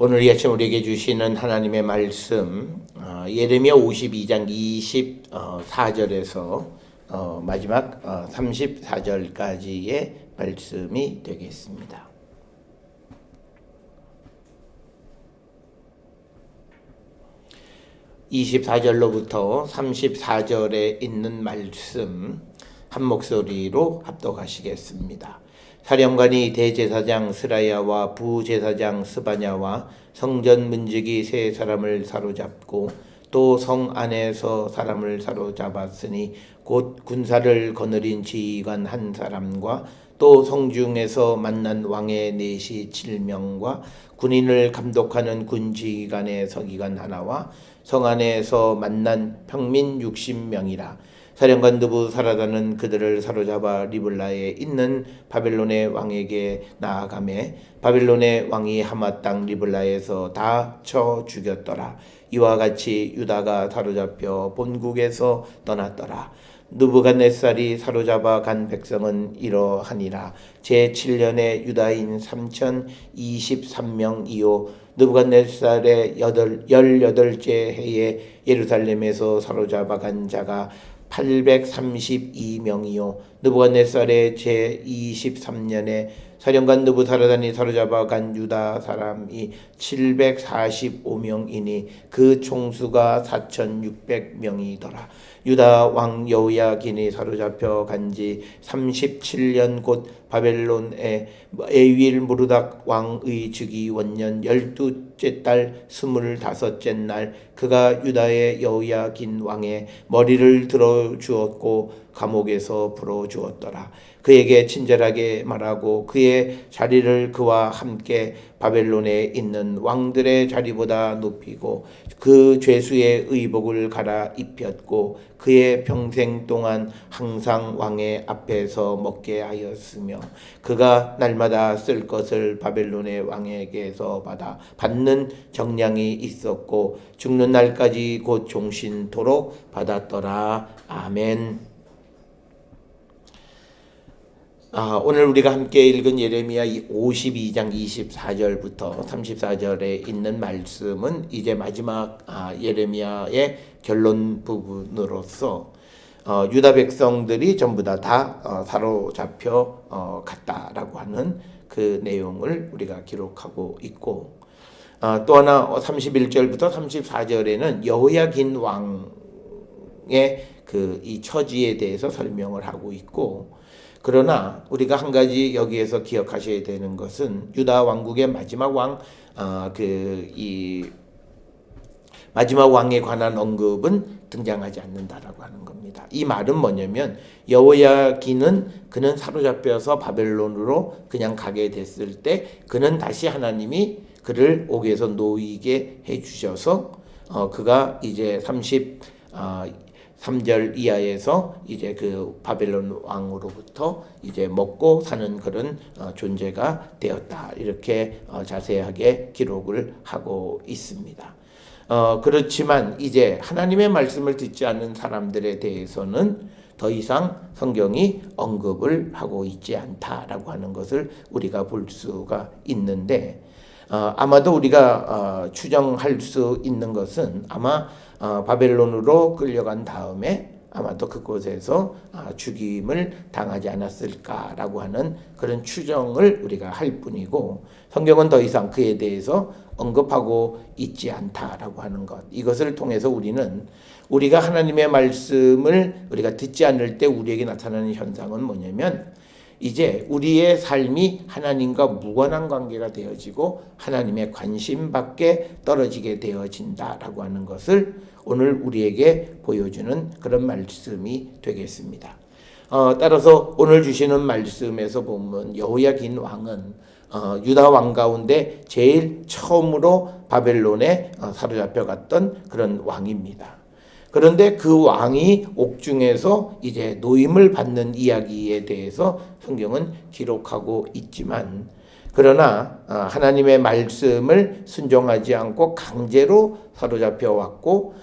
오늘 이 아침 우리에게 주시는 하나님의 말씀 예레미야 52장 24절에서 마지막 34절까지의 말씀이 되겠습니다. 24절로부터 34절에 있는 말씀 한 목소리로 합독하시겠습니다. 사령관이 대제사장 스라야와 부제사장 스바냐와 성전 문지기 세 사람을 사로잡고 또 성 안에서 사람을 사로잡았으니 곧 군사를 거느린 지휘관 한 사람과 또 성중에서 만난 왕의 내시 7명과 군인을 감독하는 군지휘관의 서기관 하나와 성 안에서 만난 평민 60명이라. 사령관 느부사라다는 그들을 사로잡아 리블라에 있는 바벨론의 왕에게 나아가매 바벨론의 왕이 하마 땅 리블라에서 다 쳐 죽였더라. 이와 같이 유다가 사로잡혀 본국에서 떠났더라. 느부갓네살이 사로잡아 간 백성은 이러하니라. 제7년에 유다인 3023명이요 느부갓네살의 18째 해에 예루살렘에서 사로잡아 간 자가 832명이요 느부갓네살의 제23년에 사령관 느부사라단이 사로잡아 간 유다 사람이 745명이니 그 총수가 4600명이더라. 유다 왕 여호야긴이 사로잡혀 간지 37년 곧 바벨론의 에윌 무르닥 왕의 즉위 원년 12째 달 25째 날 그가 유다의 여호야긴 왕의 머리를 들어 주었고 감옥에서 풀어 주었더라. 그에게 친절하게 말하고 그의 자리를 그와 함께 바벨론에 있는 왕들의 자리보다 높이고 그 죄수의 의복을 갈아 입혔고 그의 평생 동안 항상 왕의 앞에서 먹게 하였으며 그가 날마다 쓸 것을 바벨론의 왕에게서 받는 정량이 있었고 죽는 날까지 곧 종신토록 받았더라. 아멘. 오늘 우리가 함께 읽은 예레미야 52장 24절부터 34절에 있는 말씀은 이제 마지막 예레미야의 결론 부분으로서 유다 백성들이 전부 다 사로잡혀 갔다라고 하는 그 내용을 우리가 기록하고 있고 또 하나 31절부터 34절에는 여호야긴 왕의 이 처지에 대해서 설명을 하고 있고 그러나 우리가 한 가지 여기에서 기억하셔야 되는 것은 유다 왕국의 마지막 마지막 왕에 관한 언급은 등장하지 않는다라고 하는 겁니다. 이 말은 뭐냐면 여호야긴은 그는 사로잡혀서 바벨론으로 그냥 가게 됐을 때 그는 다시 하나님이 그를 옥에서 놓이게 해주셔서 그가 이제 3절 이하에서 이제 그 바벨론 왕으로부터 이제 먹고 사는 그런 존재가 되었다. 이렇게 자세하게 기록을 하고 있습니다. 그렇지만 이제 하나님의 말씀을 듣지 않는 사람들에 대해서는 더 이상 성경이 언급을 하고 있지 않다라고 하는 것을 우리가 볼 수가 있는데 아마도 우리가 추정할 수 있는 것은 아마 바벨론으로 끌려간 다음에 아마도 그곳에서 죽임을 당하지 않았을까라고 하는 그런 추정을 우리가 할 뿐이고 성경은 더 이상 그에 대해서 언급하고 있지 않다라고 하는 것. 이것을 통해서 우리가 하나님의 말씀을 우리가 듣지 않을 때 우리에게 나타나는 현상은 뭐냐면 이제 우리의 삶이 하나님과 무관한 관계가 되어지고 하나님의 관심 밖에 떨어지게 되어진다라고 하는 것을 오늘 우리에게 보여주는 그런 말씀이 되겠습니다. 따라서 오늘 주시는 말씀에서 보면 여호야긴 왕은 유다 왕 가운데 제일 처음으로 바벨론에 사로잡혀 갔던 그런 왕입니다. 그런데 그 왕이 옥중에서 이제 노임을 받는 이야기에 대해서 성경은 기록하고 있지만 그러나 하나님의 말씀을 순종하지 않고 강제로 사로잡혀 왔고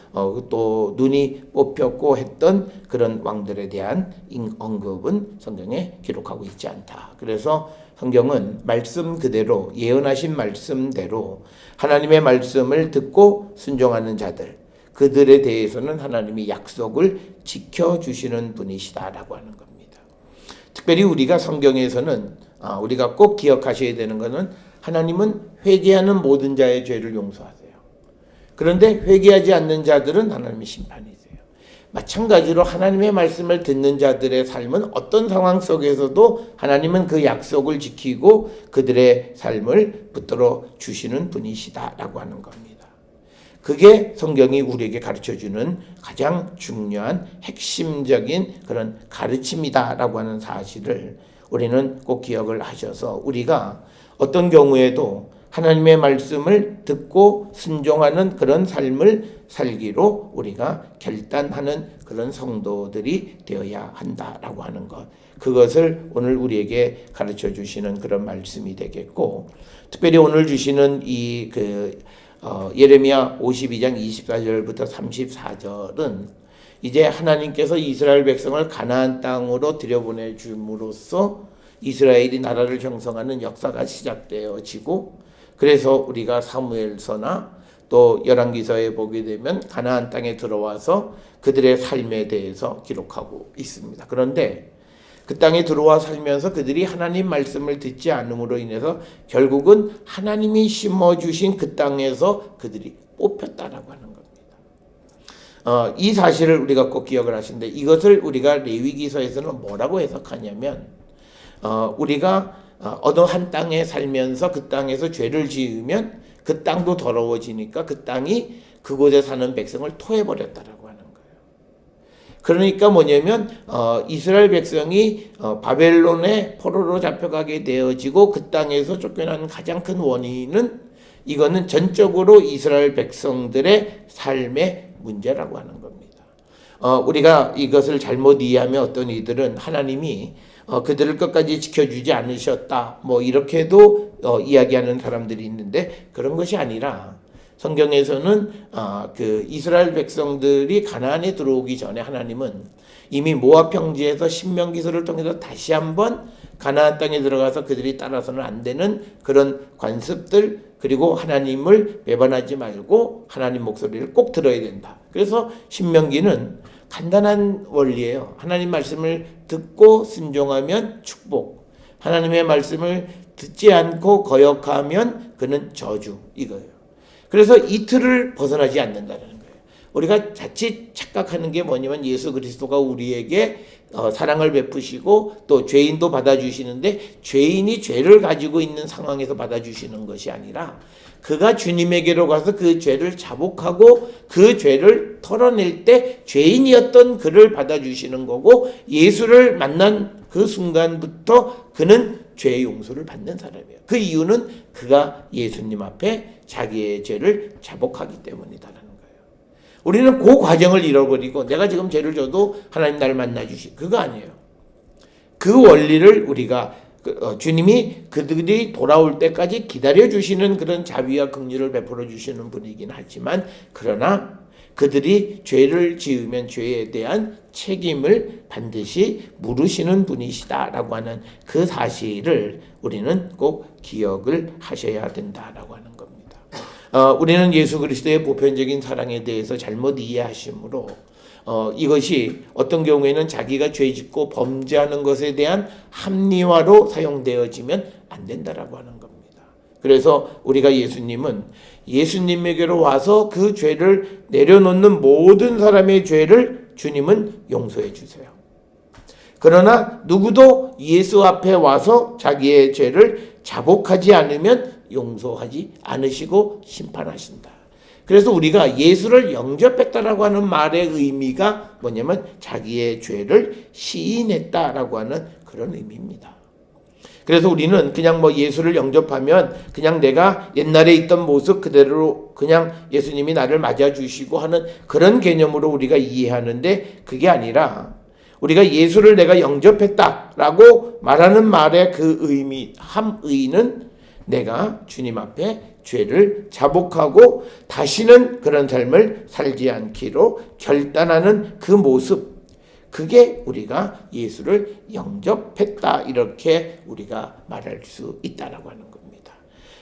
또 눈이 뽑혔고 했던 그런 왕들에 대한 언급은 성경에 기록하고 있지 않다. 그래서 성경은 말씀 그대로 예언하신 말씀대로 하나님의 말씀을 듣고 순종하는 자들, 그들에 대해서는 하나님이 약속을 지켜주시는 분이시다라고 하는 겁니다. 특별히 우리가 성경에서는 우리가 꼭 기억하셔야 되는 것은 하나님은 회개하는 모든 자의 죄를 용서하세요. 그런데 회개하지 않는 자들은 하나님의 심판이세요. 마찬가지로 하나님의 말씀을 듣는 자들의 삶은 어떤 상황 속에서도 하나님은 그 약속을 지키고 그들의 삶을 붙들어 주시는 분이시다라고 하는 겁니다. 그게 성경이 우리에게 가르쳐주는 가장 중요한 핵심적인 그런 가르침이다라고 하는 사실을 우리는 꼭 기억을 하셔서 우리가 어떤 경우에도 하나님의 말씀을 듣고 순종하는 그런 삶을 살기로 우리가 결단하는 그런 성도들이 되어야 한다라고 하는 것. 그것을 오늘 우리에게 가르쳐 주시는 그런 말씀이 되겠고, 특별히 오늘 주시는 예레미야 52장 24절부터 34절은 이제 하나님께서 이스라엘 백성을 가나안 땅으로 들여보내 줌으로써 이스라엘이 나라를 형성하는 역사가 시작되어지고, 그래서 우리가 사무엘서나 또 열왕기서에 보게 되면 가나안 땅에 들어와서 그들의 삶에 대해서 기록하고 있습니다. 그런데 그 땅에 들어와 살면서 그들이 하나님 말씀을 듣지 않음으로 인해서 결국은 하나님이 심어주신 그 땅에서 그들이 뽑혔다라고 하는 겁니다. 이 사실을 우리가 꼭 기억을 하시는데, 이것을 우리가 레위기서에서는 뭐라고 해석하냐면 우리가 어느 한 땅에 살면서 그 땅에서 죄를 지으면 그 땅도 더러워지니까 그 땅이 그곳에 사는 백성을 토해버렸다라고 하는 거예요. 그러니까 뭐냐면 이스라엘 백성이 바벨론의 포로로 잡혀가게 되어지고 그 땅에서 쫓겨난 가장 큰 원인은 이거는 전적으로 이스라엘 백성들의 삶의 문제라고 하는 겁니다. 우리가 이것을 잘못 이해하면 어떤 이들은 하나님이 그들을 끝까지 지켜주지 않으셨다 뭐 이렇게도 이야기하는 사람들이 있는데, 그런 것이 아니라 성경에서는 그 이스라엘 백성들이 가나안에 들어오기 전에 하나님은 이미 모압 평지에서 신명기서를 통해서 다시 한번 가나안 땅에 들어가서 그들이 따라서는 안 되는 그런 관습들, 그리고 하나님을 배반하지 말고 하나님 목소리를 꼭 들어야 된다. 그래서 신명기는 간단한 원리예요. 하나님 말씀을 듣고 순종하면 축복, 하나님의 말씀을 듣지 않고 거역하면 그는 저주, 이거예요. 그래서 이 틀을 벗어나지 않는다는 거예요. 우리가 자칫 착각하는 게 뭐냐면 예수 그리스도가 우리에게 사랑을 베푸시고 또 죄인도 받아주시는데, 죄인이 죄를 가지고 있는 상황에서 받아주시는 것이 아니라 그가 주님에게로 가서 그 죄를 자복하고 그 죄를 털어낼 때 죄인이었던 그를 받아주시는 거고, 예수를 만난 그 순간부터 그는 죄의 용서를 받는 사람이에요. 그 이유는 그가 예수님 앞에 자기의 죄를 자복하기 때문이다라는 거예요. 우리는 그 과정을 잃어버리고 내가 지금 죄를 져도 하나님 나를 만나주시, 그거 아니에요. 그 원리를 우리가 주님이 그들이 돌아올 때까지 기다려주시는 그런 자비와 긍휼을 베풀어 주시는 분이긴 하지만, 그러나 그들이 죄를 지으면 죄에 대한 책임을 반드시 물으시는 분이시다라고 하는 그 사실을 우리는 꼭 기억을 하셔야 된다라고 하는 겁니다. 우리는 예수 그리스도의 보편적인 사랑에 대해서 잘못 이해하심으로 이것이 어떤 경우에는 자기가 죄짓고 범죄하는 것에 대한 합리화로 사용되어지면 안 된다라고 하는 겁니다. 그래서 우리가 예수님에게로 와서 그 죄를 내려놓는 모든 사람의 죄를 주님은 용서해 주세요. 그러나 누구도 예수 앞에 와서 자기의 죄를 자복하지 않으면 용서하지 않으시고 심판하신다. 그래서 우리가 예수를 영접했다라고 하는 말의 의미가 뭐냐면 자기의 죄를 시인했다라고 하는 그런 의미입니다. 그래서 우리는 그냥 예수를 영접하면 그냥 내가 옛날에 있던 모습 그대로 그냥 예수님이 나를 맞아주시고 하는 그런 개념으로 우리가 이해하는데, 그게 아니라 우리가 예수를 내가 영접했다라고 말하는 말의 그 의미, 함의는 내가 주님 앞에 죄를 자복하고 다시는 그런 삶을 살지 않기로 결단하는 그 모습, 그게 우리가 예수를 영접했다, 이렇게 우리가 말할 수 있다라고 하는 겁니다.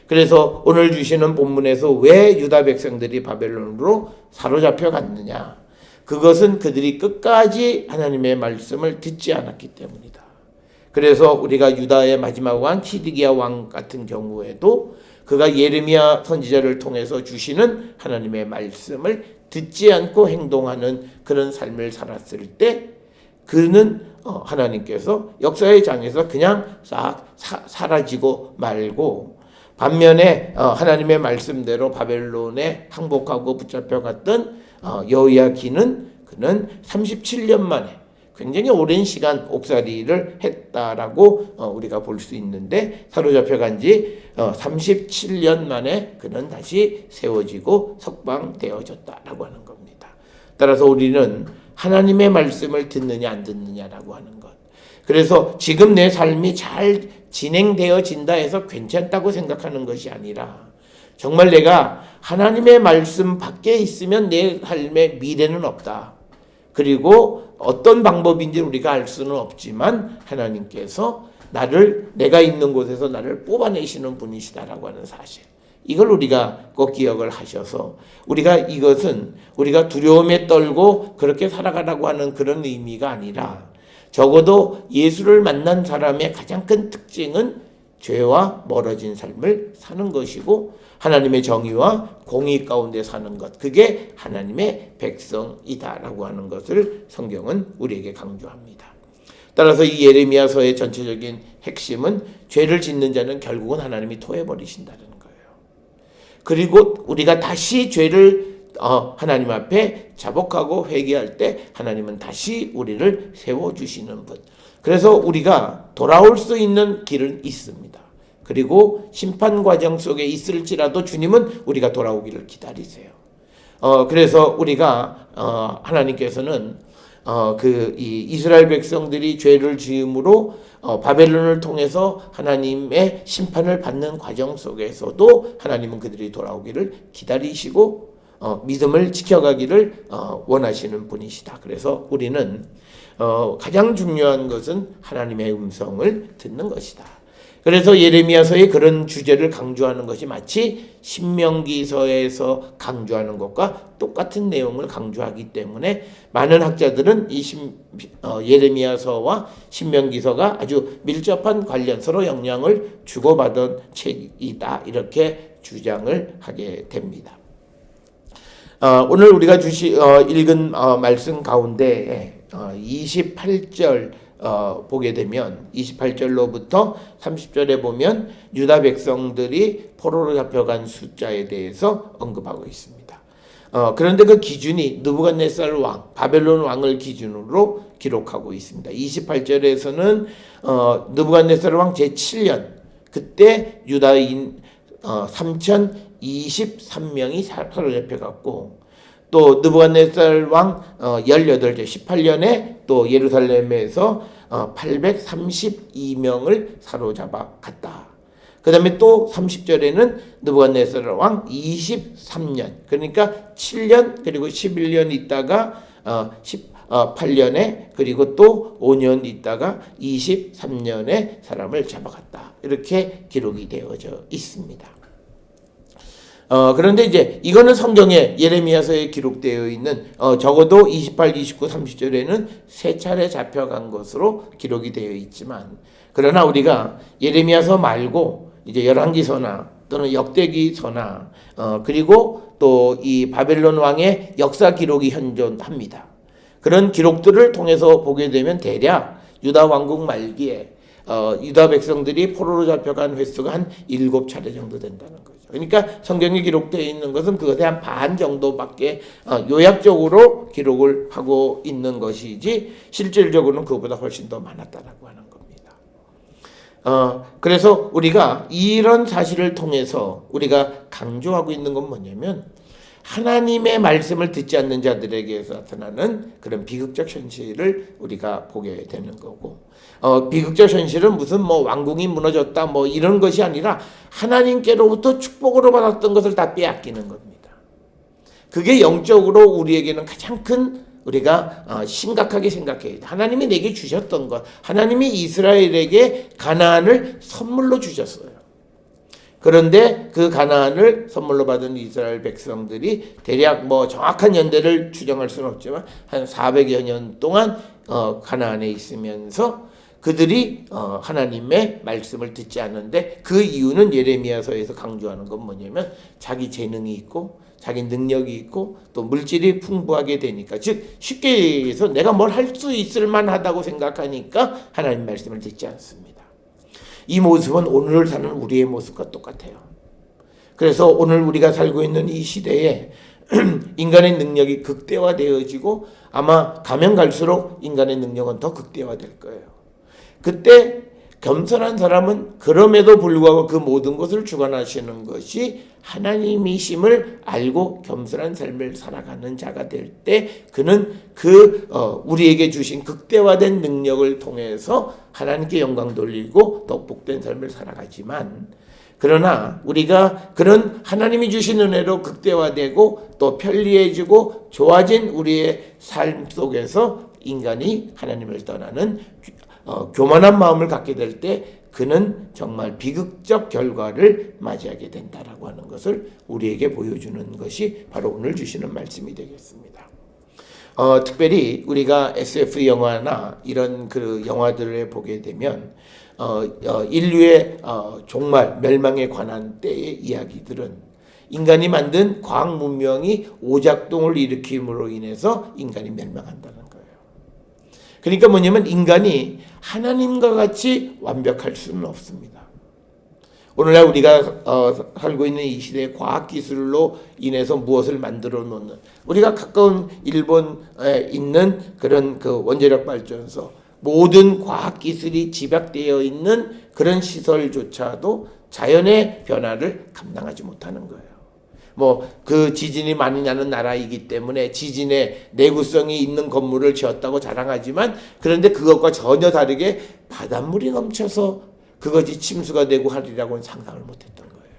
그래서 오늘 주시는 본문에서 왜 유다 백성들이 바벨론으로 사로잡혀 갔느냐, 그것은 그들이 끝까지 하나님의 말씀을 듣지 않았기 때문이다. 그래서 우리가 유다의 마지막 왕 시드기야 왕 같은 경우에도 그가 예레미야 선지자를 통해서 주시는 하나님의 말씀을 듣지 않고 행동하는 그런 삶을 살았을 때 그는 하나님께서 역사의 장에서 그냥 싹 사라지고 말고, 반면에 하나님의 말씀대로 바벨론에 항복하고 붙잡혀갔던 여호야긴은 그는 37년 만에 굉장히 오랜 시간 옥살이를 했다라고 우리가 볼 수 있는데, 사로잡혀간 지 37년 만에 그는 다시 세워지고 석방되어졌다라고 하는 겁니다. 따라서 우리는 하나님의 말씀을 듣느냐 안 듣느냐라고 하는 것, 그래서 지금 내 삶이 잘 진행되어진다 해서 괜찮다고 생각하는 것이 아니라, 정말 내가 하나님의 말씀 밖에 있으면 내 삶의 미래는 없다. 그리고 어떤 방법인지 우리가 알 수는 없지만 하나님께서 내가 있는 곳에서 나를 뽑아내시는 분이시다라고 하는 사실, 이걸 우리가 꼭 기억을 하셔서, 이것은 우리가 두려움에 떨고 그렇게 살아가라고 하는 그런 의미가 아니라, 적어도 예수를 만난 사람의 가장 큰 특징은 죄와 멀어진 삶을 사는 것이고 하나님의 정의와 공의 가운데 사는 것, 그게 하나님의 백성이다라고 하는 것을 성경은 우리에게 강조합니다. 따라서 이 예레미야서의 전체적인 핵심은 죄를 짓는 자는 결국은 하나님이 토해버리신다는 거예요. 그리고 우리가 다시 죄를 하나님 앞에 자복하고 회개할 때 하나님은 다시 우리를 세워주시는 분. 그래서 우리가 돌아올 수 있는 길은 있습니다. 그리고 심판 과정 속에 있을지라도 주님은 우리가 돌아오기를 기다리세요. 그래서 우리가 하나님께서는 이 이스라엘 백성들이 죄를 지음으로 바벨론을 통해서 하나님의 심판을 받는 과정 속에서도 하나님은 그들이 돌아오기를 기다리시고 믿음을 지켜가기를 원하시는 분이시다. 그래서 우리는 가장 중요한 것은 하나님의 음성을 듣는 것이다. 그래서 예레미야서의 그런 주제를 강조하는 것이 마치 신명기서에서 강조하는 것과 똑같은 내용을 강조하기 때문에 많은 학자들은 예레미야서와 신명기서가 아주 밀접한 관련, 서로 영향을 주고받은 책이다, 이렇게 주장을 하게 됩니다. 오늘 우리가 읽은 말씀 가운데 28절 보게 되면 28절로부터 30절에 보면 유다 백성들이 포로로 잡혀간 숫자에 대해서 언급하고 있습니다. 그런데 그 기준이 느부갓네살 왕, 바벨론 왕을 기준으로 기록하고 있습니다. 28절에서는 느부갓네살 왕 제7년, 그때 유다인 3023명이 사로잡혀갔고, 또 느부갓네살 왕 18절 18년에 또 예루살렘에서 832명을 사로잡아 갔다. 그 다음에 또 30절에는 느부갓네살 왕 23년, 그러니까 7년 그리고 11년 있다가 18년에 그리고 또 5년 있다가 23년에 사람을 잡아갔다. 이렇게 기록이 되어져 있습니다. 그런데 이제 이거는 성경에 예레미야서에 기록되어 있는 적어도 28, 29, 30절에는 세 차례 잡혀간 것으로 기록이 되어 있지만, 그러나 우리가 예레미야서 말고 이제 열왕기서나 또는 역대기서나 그리고 또 이 바벨론 왕의 역사 기록이 현존합니다. 그런 기록들을 통해서 보게 되면 대략 유다 왕국 말기에 유다 백성들이 포로로 잡혀간 횟수가 한 7차례 정도 된다는 거죠. 그러니까 성경에 기록되어 있는 것은 그것의 한 반 정도밖에 요약적으로 기록을 하고 있는 것이지 실질적으로는 그것보다 훨씬 더 많았다라고 하는 겁니다. 그래서 우리가 이런 사실을 통해서 우리가 강조하고 있는 건 뭐냐면, 하나님의 말씀을 듣지 않는 자들에게서 나타나는 그런 비극적 현실을 우리가 보게 되는 거고, 비극적 현실은 무슨 뭐 왕궁이 무너졌다 뭐 이런 것이 아니라 하나님께로부터 축복으로 받았던 것을 다 빼앗기는 겁니다. 그게 영적으로 우리에게는 가장 큰 우리가 심각하게 생각해야 돼. 하나님이 내게 주셨던 것, 하나님이 이스라엘에게 가나안을 선물로 주셨어요. 그런데 그 가나안을 선물로 받은 이스라엘 백성들이 대략 뭐 정확한 연대를 추정할 수는 없지만 한 400여 년 동안 가나안에 있으면서 그들이 하나님의 말씀을 듣지 않는데, 그 이유는 예레미야서에서 강조하는 건 뭐냐면 자기 재능이 있고 자기 능력이 있고 또 물질이 풍부하게 되니까, 즉 쉽게 얘기해서 내가 뭘 할 수 있을 만하다고 생각하니까 하나님 말씀을 듣지 않습니다. 이 모습은 오늘 사는 우리의 모습과 똑같아요. 그래서 오늘 우리가 살고 있는 이 시대에 인간의 능력이 극대화되어지고 아마 가면 갈수록 인간의 능력은 더 극대화될 거예요. 그때 겸손한 사람은 그럼에도 불구하고 그 모든 것을 주관하시는 것이 하나님이심을 알고 겸손한 삶을 살아가는 자가 될 때, 그는 우리에게 주신 극대화된 능력을 통해서 하나님께 영광 돌리고 더 복된 삶을 살아가지만, 그러나 우리가 그런 하나님이 주신 은혜로 극대화되고 또 편리해지고 좋아진 우리의 삶 속에서 인간이 하나님을 떠나는 교만한 마음을 갖게 될 때 그는 정말 비극적 결과를 맞이하게 된다라고 하는 것을 우리에게 보여주는 것이 바로 오늘 주시는 말씀이 되겠습니다. 특별히 우리가 SF 영화나 이런 그 영화들을 보게 되면 인류의 종말 멸망에 관한 때의 이야기들은 인간이 만든 과학 문명이 오작동을 일으킴으로 인해서 인간이 멸망한다는 거예요. 그러니까 뭐냐면 인간이 하나님과 같이 완벽할 수는 없습니다. 오늘날 우리가 살고 있는 이 시대의 과학기술로 인해서 무엇을 만들어 놓는, 우리가 가까운 일본에 있는 그런 그 원자력 발전소, 모든 과학기술이 집약되어 있는 그런 시설조차도 자연의 변화를 감당하지 못하는 거예요. 그 지진이 많이 나는 나라이기 때문에 지진의 내구성이 있는 건물을 지었다고 자랑하지만, 그런데 그것과 전혀 다르게 바닷물이 넘쳐서 그것이 침수가 되고 하리라고는 상상을 못했던 거예요.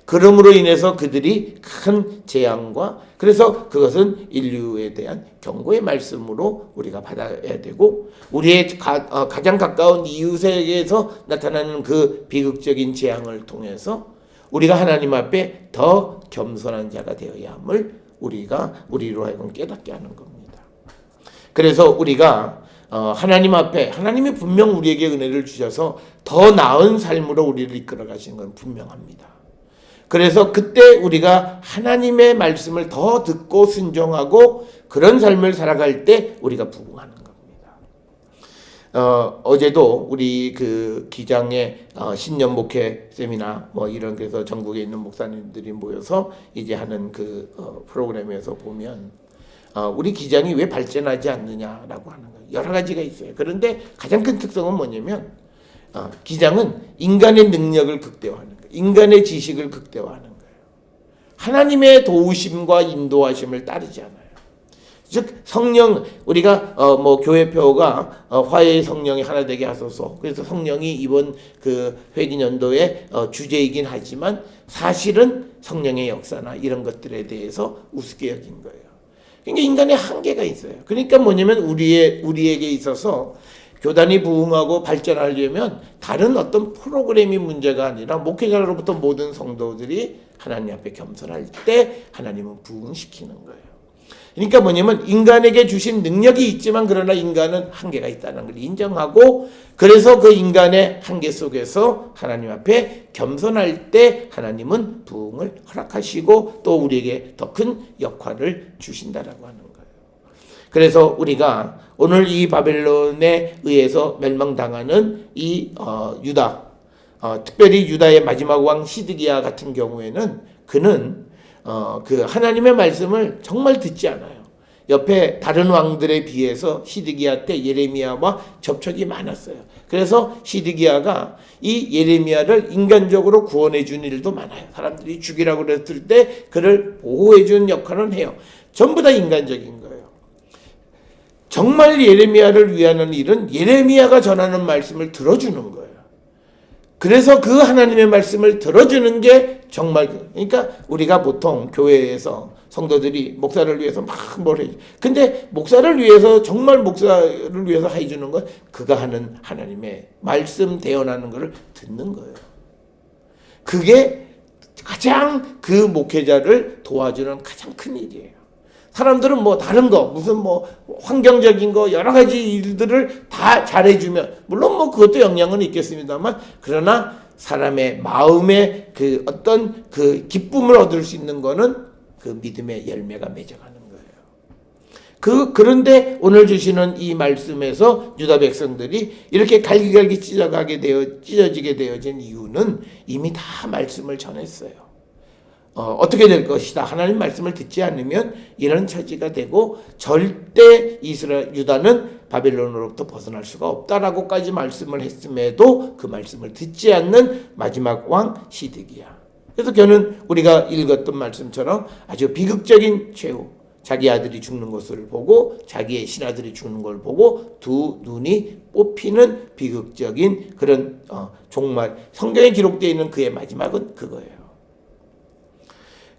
그러므로 인해서 그들이 큰 재앙과, 그래서 그것은 인류에 대한 경고의 말씀으로 우리가 받아야 되고, 우리의 가장 가까운 이웃에게서 나타나는 그 비극적인 재앙을 통해서 우리가 하나님 앞에 더 겸손한 자가 되어야 함을 우리로 하여금 깨닫게 하는 겁니다. 그래서 우리가 하나님 앞에, 하나님이 분명 우리에게 은혜를 주셔서 더 나은 삶으로 우리를 이끌어 가시는 건 분명합니다. 그래서 그때 우리가 하나님의 말씀을 더 듣고 순종하고 그런 삶을 살아갈 때 우리가 부흥하는 겁니다. 어제도 우리 그 기장의 신년 목회 세미나 이런, 그래서 전국에 있는 목사님들이 모여서 이제 하는 그 프로그램에서 보면 우리 기장이 왜 발전하지 않느냐라고 하는 거예요. 여러 가지가 있어요. 그런데 가장 큰 특성은 뭐냐면 기장은 인간의 능력을 극대화하는 거예요. 인간의 지식을 극대화하는 거예요. 하나님의 도우심과 인도하심을 따르지 않아요. 즉 성령, 우리가 교회표가 화해의 성령이 하나 되게 하소서, 그래서 성령이 이번 그 회기년도의 주제이긴 하지만 사실은 성령의 역사나 이런 것들에 대해서 우습게 여긴 거예요. 그러니까 인간의 한계가 있어요. 그러니까 뭐냐면 우리에게 있어서 교단이 부흥하고 발전하려면 다른 어떤 프로그램이 문제가 아니라 목회자로부터 모든 성도들이 하나님 앞에 겸손할 때 하나님은 부흥시키는 거예요. 그러니까 뭐냐면 인간에게 주신 능력이 있지만 그러나 인간은 한계가 있다는 걸 인정하고, 그래서 그 인간의 한계 속에서 하나님 앞에 겸손할 때 하나님은 부흥을 허락하시고 또 우리에게 더 큰 역할을 주신다라고 하는 거예요. 그래서 우리가 오늘 이 바벨론에 의해서 멸망당하는 이 유다, 특별히 유다의 마지막 왕 시드기야 같은 경우에는 그는 그 하나님의 말씀을 정말 듣지 않아요. 옆에 다른 왕들에 비해서 시드기야 때 예레미야와 접촉이 많았어요. 그래서 시드기야가 이 예레미야를 인간적으로 구원해 준 일도 많아요. 사람들이 죽이라고 그랬을 때 그를 보호해 준 역할은 해요. 전부 다 인간적인 거예요. 정말 예레미야를 위하는 일은 예레미야가 전하는 말씀을 들어주는 거예요. 그래서 그 하나님의 말씀을 들어주는 게 정말, 그러니까 우리가 보통 교회에서 성도들이 목사를 위해서 막 뭘 해요. 근데 목사를 위해서, 정말 목사를 위해서 해주는 건 그가 하는 하나님의 말씀 대언하는 것을 듣는 거예요. 그게 가장 그 목회자를 도와주는 가장 큰 일이에요. 사람들은 뭐 다른 거, 무슨 뭐 환경적인 거, 여러 가지 일들을 다 잘해주면, 물론 뭐 그것도 영향은 있겠습니다만, 그러나 사람의 마음에 그 어떤 그 기쁨을 얻을 수 있는 거는 그 믿음의 열매가 맺어가는 거예요. 그런데 오늘 주시는 이 말씀에서 유다 백성들이 이렇게 갈기갈기 찢어지게 되어진 이유는 이미 다 말씀을 전했어요. 어떻게 될 것이다. 하나님 말씀을 듣지 않으면 이런 처지가 되고 절대 유다는 바벨론으로부터 벗어날 수가 없다라고까지 말씀을 했음에도 그 말씀을 듣지 않는 마지막 왕 시드기야. 그래서 그는 우리가 읽었던 말씀처럼 아주 비극적인 최후, 자기 아들이 죽는 것을 보고 자기의 신하들이 죽는 걸 보고 두 눈이 뽑히는 비극적인 그런 정말 성경에 기록되어 있는 그의 마지막은 그거예요.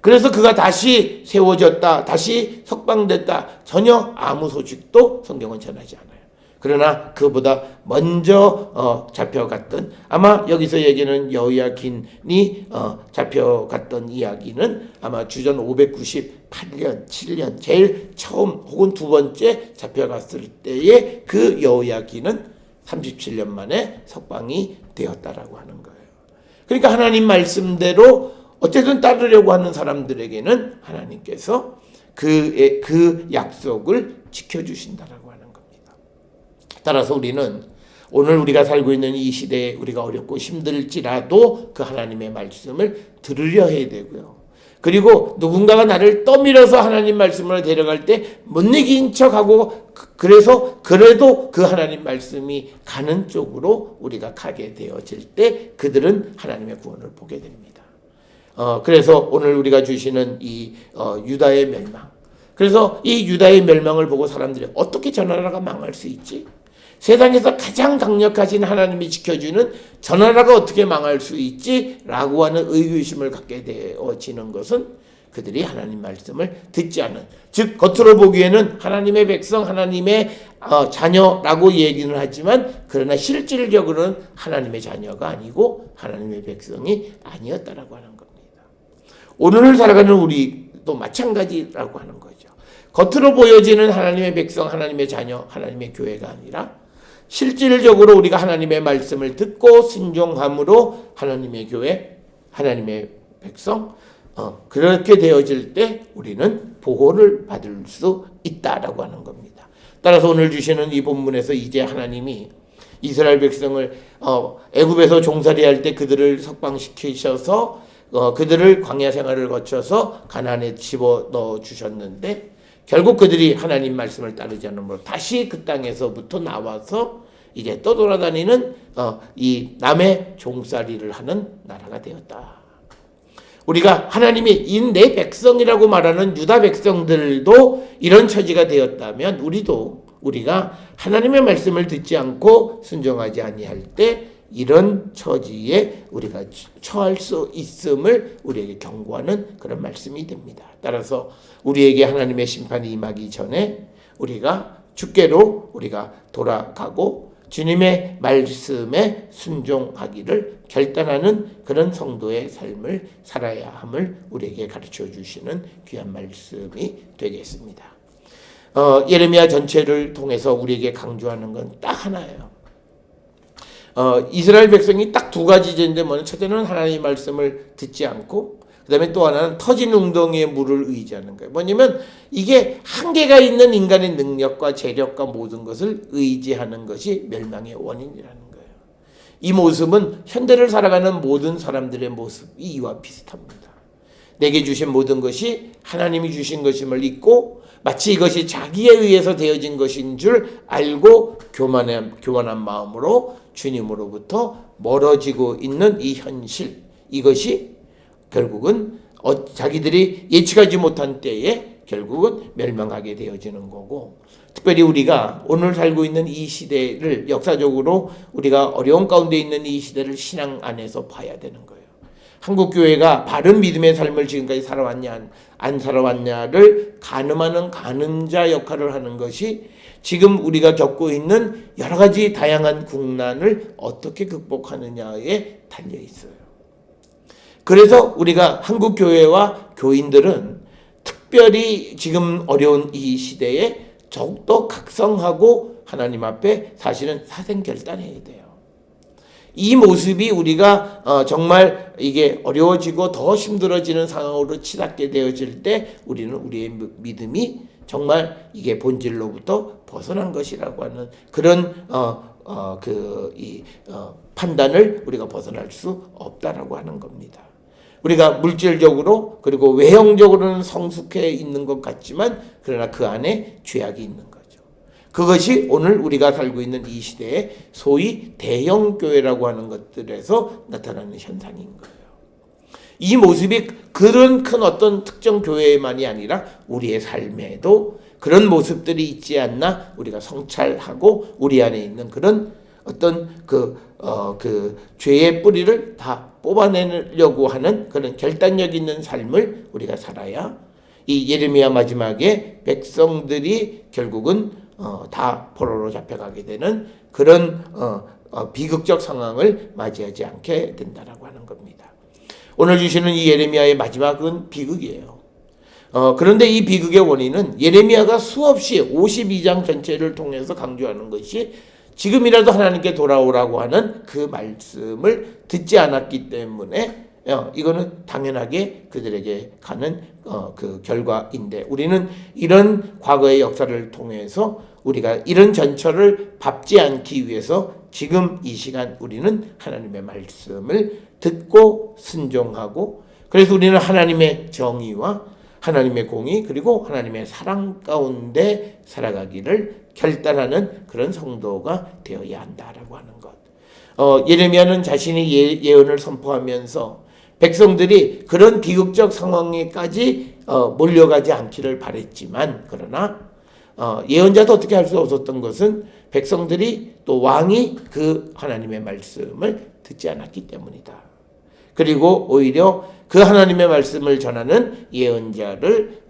그래서 그가 다시 세워졌다, 다시 석방됐다, 전혀 아무 소식도 성경은 전하지 않아요. 그러나 그보다 먼저 잡혀갔던, 아마 여기서 얘기는 여호야긴이 잡혀갔던 이야기는 아마 주전 598년, 7년 제일 처음 혹은 두 번째 잡혀갔을 때의 그 여호야긴은 37년 만에 석방이 되었다라고 하는 거예요. 그러니까 하나님 말씀대로 어쨌든 따르려고 하는 사람들에게는 하나님께서 그 약속을 지켜주신다라고 하는 겁니다. 따라서 우리는 오늘 우리가 살고 있는 이 시대에 우리가 어렵고 힘들지라도 그 하나님의 말씀을 들으려 해야 되고요. 그리고 누군가가 나를 떠밀어서 하나님 말씀으로 데려갈 때 못 이긴 척하고 그래서 그래도 그 하나님 말씀이 가는 쪽으로 우리가 가게 되어질 때 그들은 하나님의 구원을 보게 됩니다. 그래서 오늘 우리가 주시는 이 유다의 멸망. 그래서 이 유다의 멸망을 보고 사람들이 어떻게 저 나라가 망할 수 있지? 세상에서 가장 강력하신 하나님이 지켜주는 저 나라가 어떻게 망할 수 있지? 라고 하는 의구심을 갖게 되어지는 것은 그들이 하나님 말씀을 듣지 않은, 즉 겉으로 보기에는 하나님의 백성, 하나님의 자녀라고 얘기는 하지만 그러나 실질적으로는 하나님의 자녀가 아니고 하나님의 백성이 아니었다라고 하는 겁니다. 오늘을 살아가는 우리도 마찬가지라고 하는 거죠. 겉으로 보여지는 하나님의 백성, 하나님의 자녀, 하나님의 교회가 아니라 실질적으로 우리가 하나님의 말씀을 듣고 순종함으로 하나님의 교회, 하나님의 백성, 그렇게 되어질 때 우리는 보호를 받을 수 있다라고 하는 겁니다. 따라서 오늘 주시는 이 본문에서 이제 하나님이 이스라엘 백성을 애굽에서 종살이할 때 그들을 석방시키셔서 그들을 광야 생활을 거쳐서 가나안에 집어넣어 주셨는데 결국 그들이 하나님 말씀을 따르지 않으므로 다시 그 땅에서부터 나와서 이제 떠돌아다니는 이 남의 종살이를 하는 나라가 되었다. 우리가 하나님이 내 백성이라고 말하는 유다 백성들도 이런 처지가 되었다면 우리가 하나님의 말씀을 듣지 않고 순종하지 아니할 때 이런 처지에 우리가 처할 수 있음을 우리에게 경고하는 그런 말씀이 됩니다. 따라서 우리에게 하나님의 심판이 임하기 전에 우리가 주께로 우리가 돌아가고 주님의 말씀에 순종하기를 결단하는 그런 성도의 삶을 살아야 함을 우리에게 가르쳐 주시는 귀한 말씀이 되겠습니다. 예레미야 전체를 통해서 우리에게 강조하는 건 딱 하나예요. 이스라엘 백성이 딱 두 가지 죄인데 뭐냐, 첫째는 하나님의 말씀을 듣지 않고 그 다음에 또 하나는 터진 웅덩이에 물을 의지하는 거예요. 뭐냐면 이게 한계가 있는 인간의 능력과 재력과 모든 것을 의지하는 것이 멸망의 원인이라는 거예요. 이 모습은 현대를 살아가는 모든 사람들의 모습이 이와 비슷합니다. 내게 주신 모든 것이 하나님이 주신 것임을 잊고 마치 이것이 자기에 의해서 되어진 것인 줄 알고 교만한 마음으로 주님으로부터 멀어지고 있는 이 현실, 이것이 결국은 자기들이 예측하지 못한 때에 결국은 멸망하게 되어지는 거고, 특별히 우리가 오늘 살고 있는 이 시대를, 역사적으로 우리가 어려운 가운데 있는 이 시대를 신앙 안에서 봐야 되는 거예요. 한국교회가 바른 믿음의 삶을 지금까지 살아왔냐 안 살아왔냐를 가늠하는 가늠자 역할을 하는 것이 지금 우리가 겪고 있는 여러 가지 다양한 국난을 어떻게 극복하느냐에 달려 있어요. 그래서 우리가 한국교회와 교인들은 특별히 지금 어려운 이 시대에 더욱더 각성하고 하나님 앞에 사실은 사생결단해야 돼요. 이 모습이 우리가 정말 이게 어려워지고 더 힘들어지는 상황으로 치닫게 되어질 때 우리는 우리의 믿음이 정말 이게 본질로부터 벗어난 것이라고 하는 그런 판단을 우리가 벗어날 수 없다라고 하는 겁니다. 우리가 물질적으로 그리고 외형적으로는 성숙해 있는 것 같지만 그러나 그 안에 죄악이 있는 거죠. 그것이 오늘 우리가 살고 있는 이 시대에 소위 대형교회라고 하는 것들에서 나타나는 현상인 거예요. 이 모습이 그런 큰 어떤 특정 교회만이 아니라 우리의 삶에도 그런 모습들이 있지 않나 우리가 성찰하고 우리 안에 있는 그런 어떤 그 죄의 뿌리를 다 뽑아내려고 하는 그런 결단력 있는 삶을 우리가 살아야 이 예레미야 마지막에 백성들이 결국은 다 포로로 잡혀가게 되는 그런 비극적 상황을 맞이하지 않게 된다라고 하는 겁니다. 오늘 주시는 이 예레미야의 마지막은 비극이에요. 그런데 이 비극의 원인은 예레미야가 수없이 52장 전체를 통해서 강조하는 것이 지금이라도 하나님께 돌아오라고 하는 그 말씀을 듣지 않았기 때문에 이거는 당연하게 그들에게 가는 그 결과인데, 우리는 이런 과거의 역사를 통해서 우리가 이런 전철을 밟지 않기 위해서 지금 이 시간 우리는 하나님의 말씀을 듣고 순종하고, 그래서 우리는 하나님의 정의와 하나님의 공의 그리고 하나님의 사랑 가운데 살아가기를 결단하는 그런 성도가 되어야 한다라고 하는 것. 예레미야는 자신이 예언을 선포하면서 백성들이 그런 비극적 상황에까지 몰려가지 않기를 바랬지만, 그러나 예언자도 어떻게 할 수 없었던 것은 백성들이 또 왕이 그 하나님의 말씀을 듣지 않았기 때문이다. 그리고 오히려 그 하나님의 말씀을 전하는 예언자를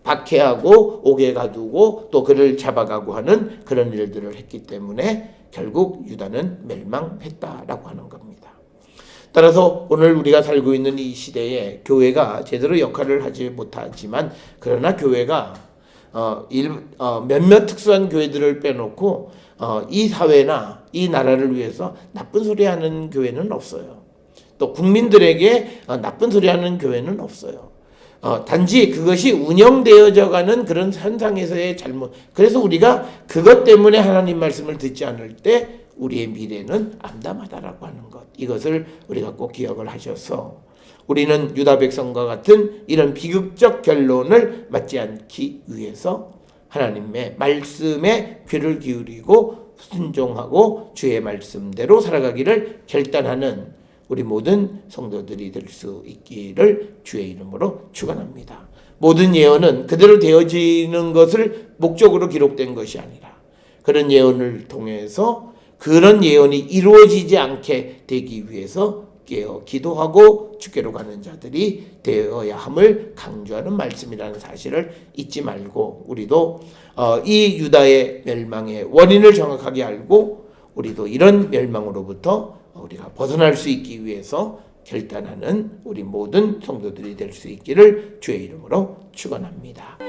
박해하고 옥에 가두고 또 그를 잡아가고 하는 그런 일들을 했기 때문에 결국 유다는 멸망했다라고 하는 겁니다. 따라서 오늘 우리가 살고 있는 이 시대에 교회가 제대로 역할을 하지 못하지만, 그러나 교회가 몇몇 특수한 교회들을 빼놓고 이 사회나 이 나라를 위해서 나쁜 소리 하는 교회는 없어요. 또 국민들에게 나쁜 소리 하는 교회는 없어요. 단지 그것이 운영되어져 가는 그런 현상에서의 잘못. 그래서 우리가 그것 때문에 하나님 말씀을 듣지 않을 때 우리의 미래는 암담하다라고 하는 것. 이것을 우리가 꼭 기억을 하셔서 우리는 유다 백성과 같은 이런 비극적 결론을 맞지 않기 위해서 하나님의 말씀에 귀를 기울이고 순종하고 주의 말씀대로 살아가기를 결단하는 우리 모든 성도들이 될 수 있기를 주의 이름으로 축원합니다. 모든 예언은 그대로 되어지는 것을 목적으로 기록된 것이 아니라 그런 예언을 통해서 그런 예언이 이루어지지 않게 되기 위해서 깨어 기도하고 주께로 가는 자들이 되어야 함을 강조하는 말씀이라는 사실을 잊지 말고, 우리도 이 유다의 멸망의 원인을 정확하게 알고 우리도 이런 멸망으로부터 우리가 벗어날 수 있기 위해서 결단하는 우리 모든 성도들이 될 수 있기를 주의 이름으로 축원합니다.